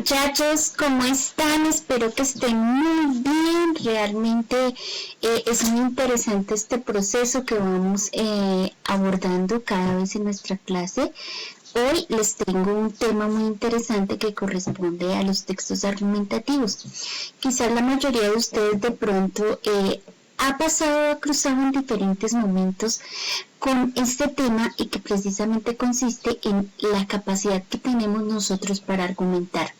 muchachos, ¿cómo están? Espero que estén muy bien. Realmente es muy interesante este proceso que vamos abordando cada vez en nuestra clase. Hoy les tengo un tema muy interesante que corresponde a los textos argumentativos. Quizás la mayoría de ustedes de pronto ha cruzado en diferentes momentos con este tema y que precisamente consiste en la capacidad que tenemos nosotros para argumentar.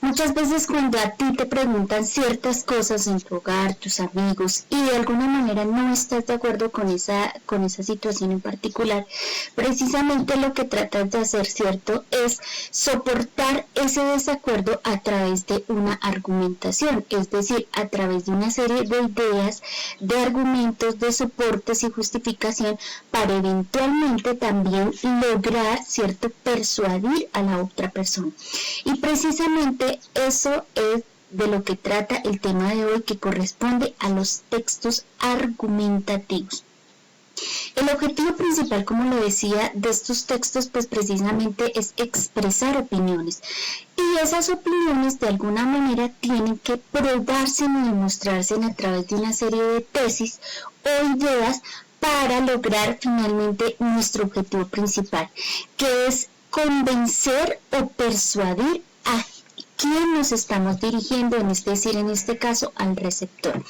Muchas veces cuando a ti te preguntan ciertas cosas en tu hogar, tus amigos, y de alguna manera no estás de acuerdo con esa situación en particular, precisamente lo que tratas de hacer, ¿cierto?, es soportar ese desacuerdo a través de una argumentación, es decir, a través de una serie de ideas, de argumentos, de soportes y justificación para eventualmente también lograr, ¿cierto?, persuadir a la otra persona. Y precisamente eso es de lo que trata el tema de hoy, que corresponde a los textos argumentativos. El objetivo principal, como lo decía, de estos textos, pues precisamente es expresar opiniones. Y esas opiniones de alguna manera tienen que probarse y demostrarse a través de una serie de tesis o ideas para lograr finalmente nuestro objetivo principal, que es convencer o persuadir a quién nos estamos dirigiendo, es decir, en este caso al receptor.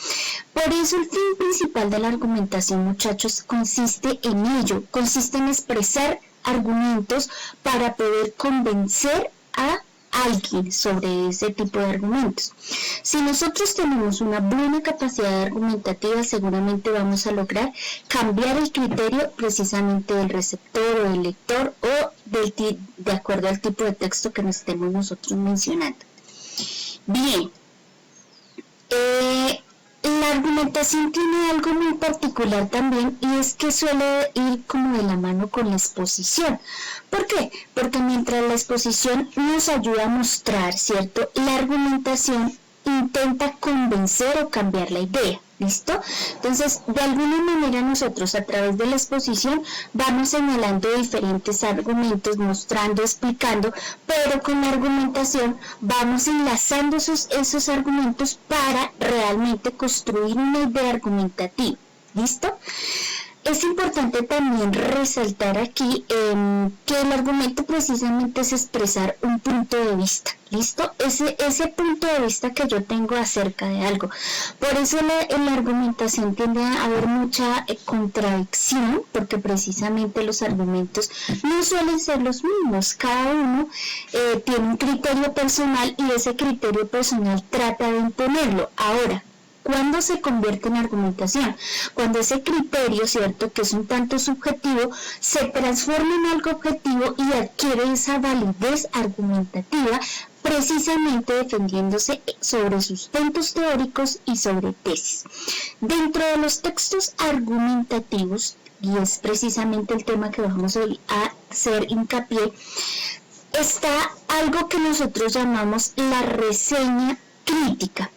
Por eso el fin principal de la argumentación, muchachos, consiste en ello, consiste en expresar argumentos para poder convencer a alguien sobre ese tipo de argumentos. Si nosotros tenemos una buena capacidad argumentativa, seguramente vamos a lograr cambiar el criterio precisamente del receptor o del lector o de acuerdo al tipo de texto que nos estemos nosotros mencionando. Bien, la argumentación tiene algo muy particular también, y es que suele ir como de la mano con la exposición. ¿Por qué? Porque mientras la exposición nos ayuda a mostrar, ¿cierto?, la argumentación intenta convencer o cambiar la idea. ¿Listo? Entonces, de alguna manera nosotros a través de la exposición vamos señalando diferentes argumentos, mostrando, explicando, pero con la argumentación vamos enlazando esos argumentos para realmente construir una idea argumentativa. ¿Listo? Es importante también resaltar aquí que el argumento precisamente es expresar un punto de vista, ¿listo? Ese punto de vista que yo tengo acerca de algo. Por eso en la argumentación tiende a haber mucha contradicción, porque precisamente los argumentos no suelen ser los mismos. Cada uno tiene un criterio personal y ese criterio personal trata de imponerlo. Ahora, ¿cuándo se convierte en argumentación? Cuando ese criterio, ¿cierto?, que es un tanto subjetivo, se transforma en algo objetivo y adquiere esa validez argumentativa, precisamente defendiéndose sobre sustentos teóricos y sobre tesis. Dentro de los textos argumentativos, y es precisamente el tema que vamos hoy a hacer hincapié, está algo que nosotros llamamos la reseña crítica.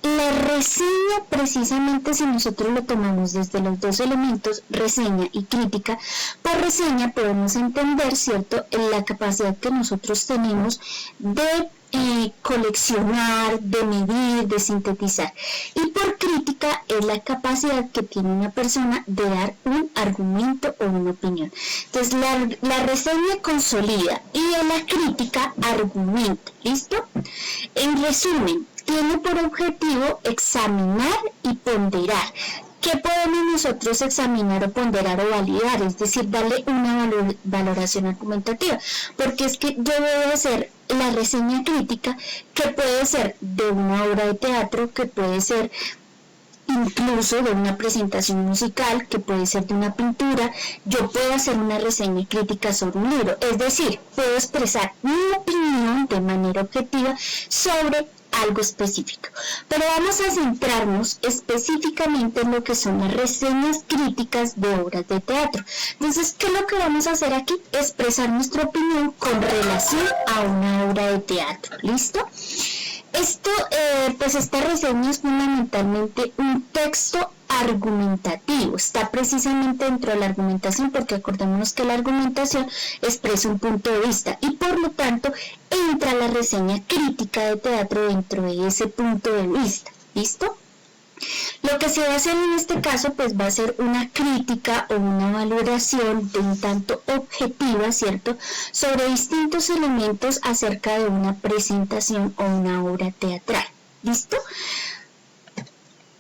La reseña, precisamente, si nosotros lo tomamos desde los dos elementos, reseña y crítica, por reseña podemos entender, ¿cierto?, la capacidad que nosotros tenemos de coleccionar, de medir, de sintetizar. Y por crítica es la capacidad que tiene una persona de dar un argumento o una opinión. Entonces la reseña consolida y la crítica argumenta. ¿Listo? En resumen, tiene por objetivo examinar y ponderar. ¿Qué podemos nosotros examinar o ponderar o validar? Es decir, darle una valoración argumentativa. Porque es que yo voy a hacer la reseña crítica, que puede ser de una obra de teatro, que puede ser incluso de una presentación musical, que puede ser de una pintura. Yo puedo hacer una reseña crítica sobre un libro. Es decir, puedo expresar mi opinión de manera objetiva sobre algo específico. Pero vamos a centrarnos específicamente en lo que son las reseñas críticas de obras de teatro. Entonces, ¿qué es lo que vamos a hacer aquí? Expresar nuestra opinión con relación a una obra de teatro. ¿Listo? Pues esta reseña es fundamentalmente un texto argumentativo, está precisamente dentro de la argumentación, porque acordémonos que la argumentación expresa un punto de vista y por lo tanto entra la reseña crítica de teatro dentro de ese punto de vista. ¿Listo? Lo que se va a hacer en este caso pues va a ser una crítica o una valoración de un tanto objetiva, ¿cierto?, sobre distintos elementos acerca de una presentación o una obra teatral. ¿Listo?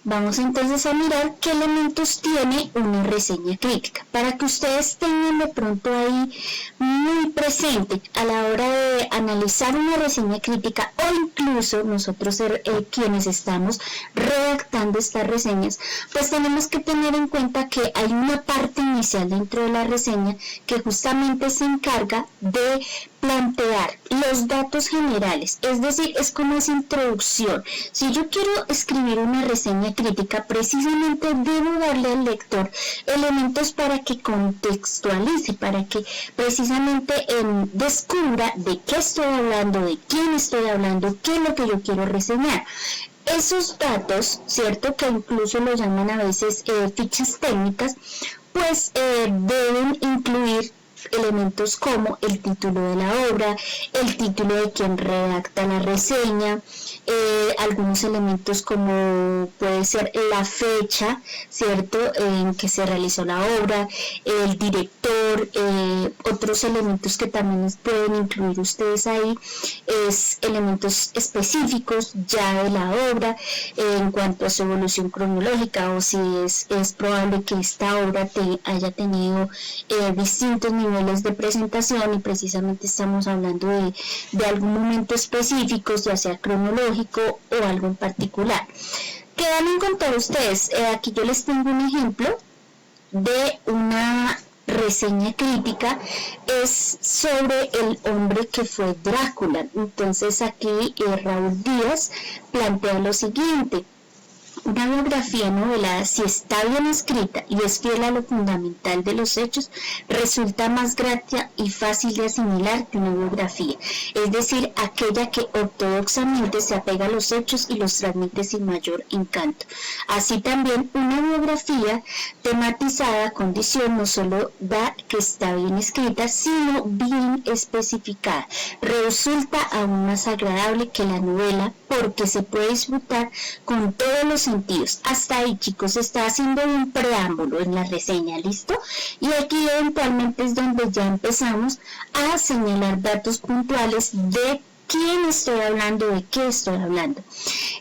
Vamos entonces a mirar qué elementos tiene una reseña crítica, para que ustedes tengan de pronto ahí muy presente a la hora de analizar una reseña crítica, o incluso nosotros quienes estamos redactando estas reseñas, pues tenemos que tener en cuenta que hay una parte inicial dentro de la reseña que justamente se encarga de plantear los datos generales, es decir, es como esa introducción. Si yo quiero escribir una reseña crítica, precisamente debo darle al lector elementos para que contextualice, para que precisamente descubra de qué estoy hablando, de quién estoy hablando, qué es lo que yo quiero reseñar. Esos datos, ¿cierto?, que incluso lo llaman a veces fichas técnicas, pues deben incluir elementos como el título de la obra, el título de quien redacta la reseña, algunos elementos como puede ser la fecha, ¿cierto?, en que se realizó la obra, el director, otros elementos que también pueden incluir ustedes ahí, es elementos específicos ya de la obra, en cuanto a su evolución cronológica, o si es probable que esta obra haya tenido distintos niveles de presentación, y precisamente estamos hablando de algún momento específico, ya sea cronológico o algo en particular. ¿Qué van a encontrar ustedes? Aquí yo les tengo un ejemplo de una reseña crítica, es sobre el hombre que fue Drácula. Entonces aquí Raúl Díaz plantea lo siguiente: una biografía novelada, si está bien escrita y es fiel a lo fundamental de los hechos, resulta más grata y fácil de asimilar que una biografía, es decir, aquella que ortodoxamente se apega a los hechos y los transmite sin mayor encanto. Así también, una biografía tematizada a condición no solo da que está bien escrita, sino bien especificada. Resulta aún más agradable que la novela, porque se puede disfrutar con todos los sentidos. Hasta ahí, chicos, está haciendo un preámbulo en la reseña, ¿listo? Y aquí eventualmente es donde ya empezamos a señalar datos puntuales de quién estoy hablando, de qué estoy hablando.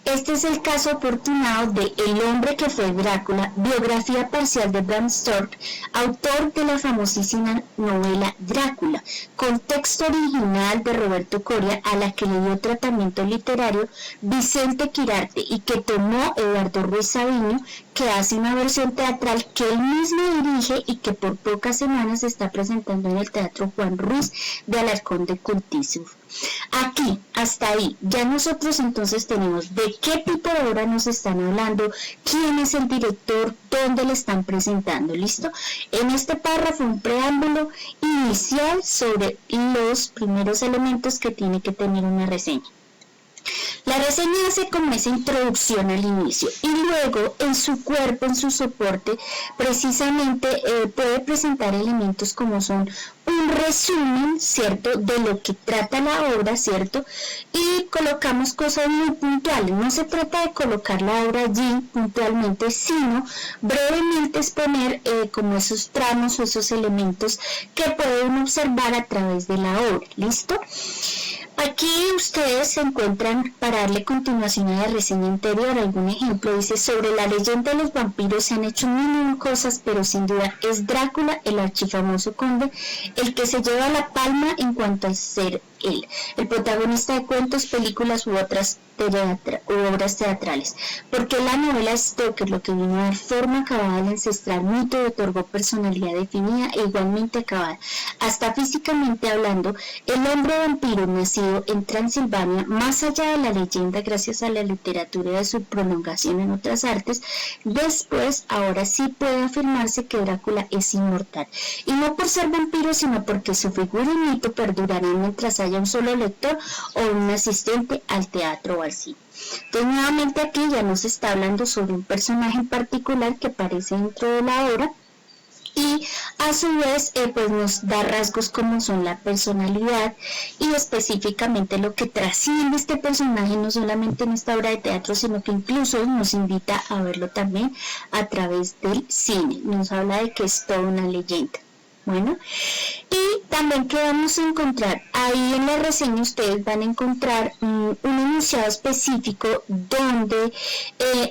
Este es el caso afortunado de El hombre que fue Drácula, biografía parcial de Bram Stoker, autor de la famosísima novela Drácula, con texto original de Roberto Coria, a la que le dio tratamiento literario Vicente Quirarte y que tomó Eduardo Ruiz Sabiño, que hace una versión teatral que él mismo dirige y que por pocas semanas se está presentando en el Teatro Juan Ruiz de Alarcón de Cortizur. Aquí, hasta ahí, ya nosotros entonces tenemos de qué tipo de obra nos están hablando, quién es el director, dónde le están presentando, ¿listo? En este párrafo un preámbulo inicial sobre los primeros elementos que tiene que tener una reseña. La reseña hace como esa introducción al inicio y luego en su cuerpo, en su soporte, precisamente puede presentar elementos como son un resumen, ¿cierto?, de lo que trata la obra, ¿cierto? Y colocamos cosas muy puntuales. No se trata de colocar la obra allí puntualmente, sino brevemente exponer como esos tramos o esos elementos que pueden observar a través de la obra, ¿listo? Aquí ustedes se encuentran, para darle continuación a la reseña anterior, algún ejemplo. Dice: sobre la leyenda de los vampiros se han hecho mil cosas, pero sin duda es Drácula, el archifamoso conde, el que se lleva la palma en cuanto a ser él, el protagonista de cuentos, películas u otras obras teatrales, porque la novela Stoker, lo que vino a dar forma acabada al ancestral mito, le otorgó personalidad definida e igualmente acabada, hasta físicamente hablando. El hombre vampiro nacido en Transilvania, más allá de la leyenda gracias a la literatura y de su prolongación en otras artes, después, ahora sí puede afirmarse que Drácula es inmortal, y no por ser vampiro, sino porque su figura y mito perdurarán mientras haya haya un solo lector o un asistente al teatro o al cine. Entonces nuevamente aquí ya nos está hablando sobre un personaje en particular que aparece dentro de la obra, y a su vez pues nos da rasgos como son la personalidad y específicamente lo que trasciende este personaje no solamente en esta obra de teatro, sino que incluso nos invita a verlo también a través del cine. Nos habla de que es toda una leyenda. Bueno, y también que vamos a encontrar ahí en la reseña, ustedes van a encontrar un enunciado específico donde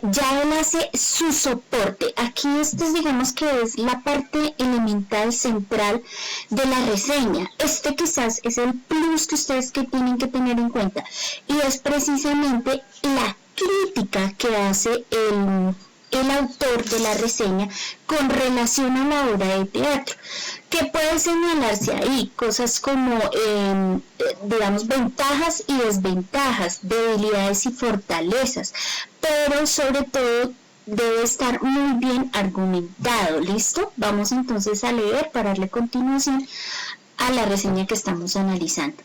ya él hace su soporte. Aquí esto digamos que es la parte elemental central de la reseña. Este quizás es el plus que ustedes que tienen que tener en cuenta, y es precisamente la crítica que hace el autor de la reseña con relación a la obra de teatro, que puede señalarse ahí cosas como digamos ventajas y desventajas, debilidades y fortalezas, pero sobre todo debe estar muy bien argumentado. ¿Listo? Vamos entonces a leer para darle continuación a la reseña que estamos analizando.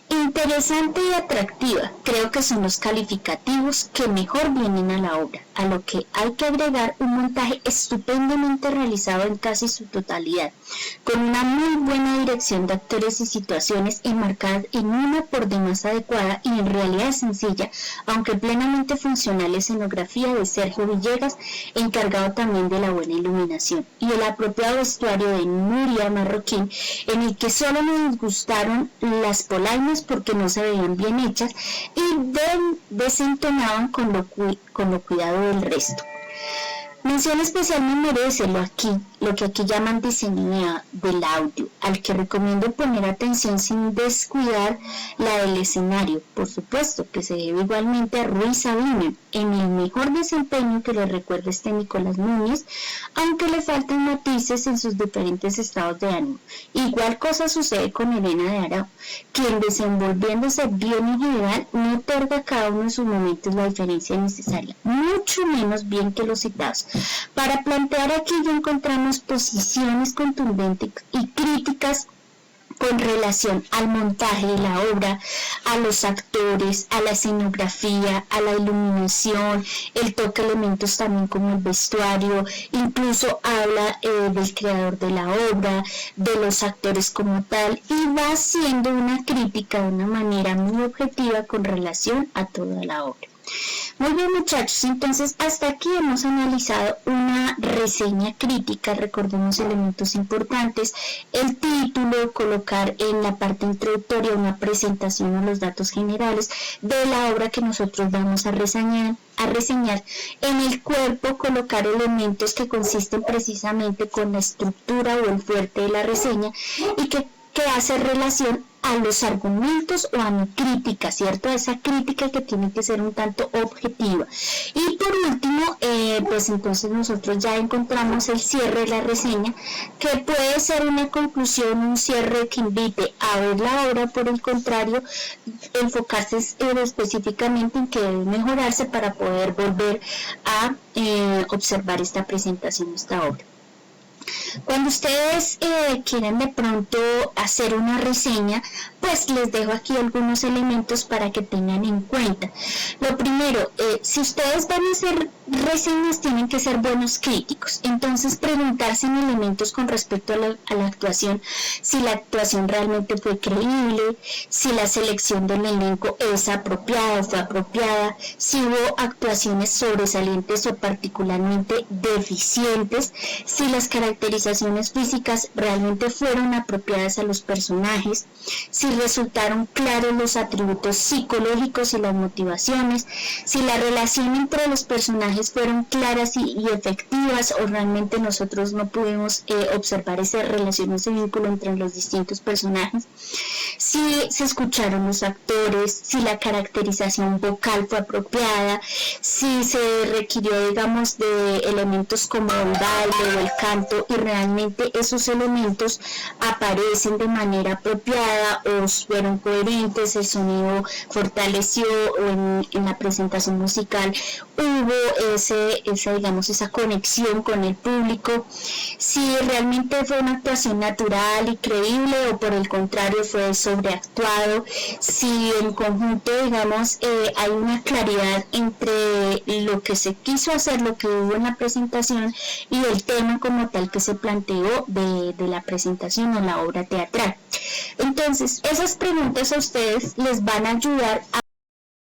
Interesante y atractiva, creo que son los calificativos que mejor vienen a la obra, a lo que hay que agregar un montaje estupendamente realizado en casi su totalidad, con una muy buena dirección de actores y situaciones enmarcadas en una por demás adecuada y en realidad sencilla, aunque plenamente funcional escenografía de Sergio Villegas, encargado también de la buena iluminación, y el apropiado vestuario de Nuria Marroquín, en el que solo nos gustaron las polainas porque no se veían bien hechas y desentonaban con lo cuidado del resto. Mención especial me merece lo que aquí llaman diseño del audio, al que recomiendo poner atención sin descuidar la del escenario, por supuesto que se debe igualmente a Ruiz Sabina, en el mejor desempeño que le recuerda Nicolás Núñez, aunque le faltan matices en sus diferentes estados de ánimo. Igual cosa sucede con Elena de Arao, quien desenvolviéndose bien en general no otorga a cada uno de sus momentos la diferencia necesaria, mucho menos bien que los citados. Para plantear aquí ya encontramos posiciones contundentes y críticas con relación al montaje de la obra, a los actores, a la escenografía, a la iluminación, el toque de elementos también como el vestuario, incluso habla del creador de la obra, de los actores como tal, y va haciendo una crítica de una manera muy objetiva con relación a toda la obra. Muy bien, muchachos, entonces hasta aquí hemos analizado una reseña crítica. Recordemos elementos importantes: el título, colocar en la parte introductoria una presentación o los datos generales de la obra que nosotros vamos a reseñar. En el cuerpo colocar elementos que consisten precisamente con la estructura o el fuerte de la reseña y que hace relación a los argumentos o a mi crítica, ¿cierto? Esa crítica que tiene que ser un tanto objetiva. Y por último, pues entonces nosotros ya encontramos el cierre de la reseña, que puede ser una conclusión, un cierre que invite a ver la obra, por el contrario, enfocarse específicamente en que debe mejorarse para poder volver a observar esta presentación, esta obra. Cuando ustedes quieran de pronto hacer una reseña, pues les dejo aquí algunos elementos para que tengan en cuenta. Lo primero, si ustedes van a hacer reseñas, tienen que ser buenos críticos. Entonces preguntarse en elementos con respecto a la actuación, si la actuación realmente fue creíble, si la selección del elenco es apropiada o fue apropiada, si hubo actuaciones sobresalientes o particularmente deficientes, si las caracterizaciones físicas realmente fueron apropiadas a los personajes, si resultaron claros los atributos psicológicos y las motivaciones, si la relación entre los personajes fueron claras y efectivas, o realmente nosotros no pudimos observar esa relación, ese vínculo entre los distintos personajes, si se escucharon los actores, si la caracterización vocal fue apropiada, si se requirió, digamos, de elementos como el baile o el canto y realmente esos elementos aparecen de manera apropiada o fueron coherentes, el sonido fortaleció o en la presentación musical hubo digamos, esa conexión con el público, si realmente fue una actuación natural y creíble o por el contrario fue sobreactuado, si en conjunto, digamos, hay una claridad entre lo que se quiso hacer, lo que hubo en la presentación y el tema como tal que se planteó de la presentación o la obra teatral. Entonces, esas preguntas a ustedes les van a ayudar a